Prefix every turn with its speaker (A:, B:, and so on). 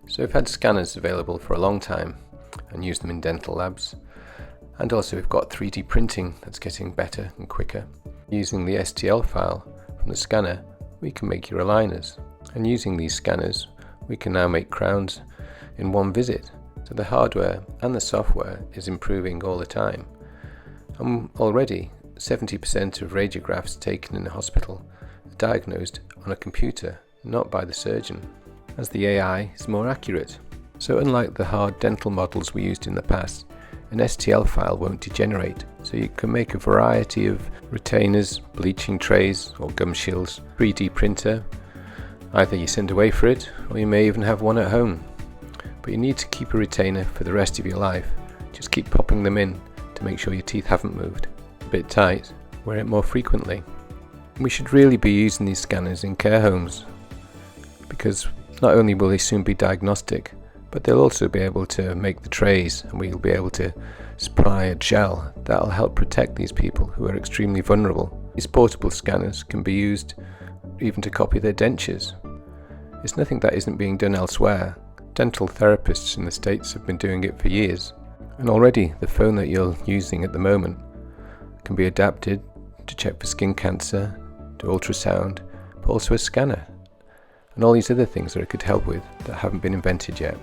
A: So we've had scanners available for a long time and used them in dental labs. And also we've got 3D printing that's getting better and quicker. Using the STL file from the scanner, we can make your aligners. And using these scanners, we can now make crowns in one visit. So the hardware and the software is improving all the time. And already 70% of radiographs taken in a hospital are diagnosed on a computer, not by the surgeon, as the AI is more accurate. So unlike the hard dental models we used in the past, an STL file won't degenerate, so you can make a variety of retainers, bleaching trays or gum shields, 3D printer. Either you send away for it, or you may even have one at home. But you need to keep a retainer for the rest of your life. Just keep popping them in to make sure your teeth haven't moved. A bit tight, wear it more frequently. We should really be using these scanners in care homes, because not only will they soon be diagnostic, but they'll also be able to make the trays, and we'll be able to supply a gel that'll help protect these people who are extremely vulnerable. These portable scanners can be used even to copy their dentures. It's nothing that isn't being done elsewhere. Dental therapists in the States have been doing it for years, and already the phone that you're using at the moment can be adapted to check for skin cancer, to ultrasound, but also a scanner, and all these other things that it could help with that haven't been invented yet.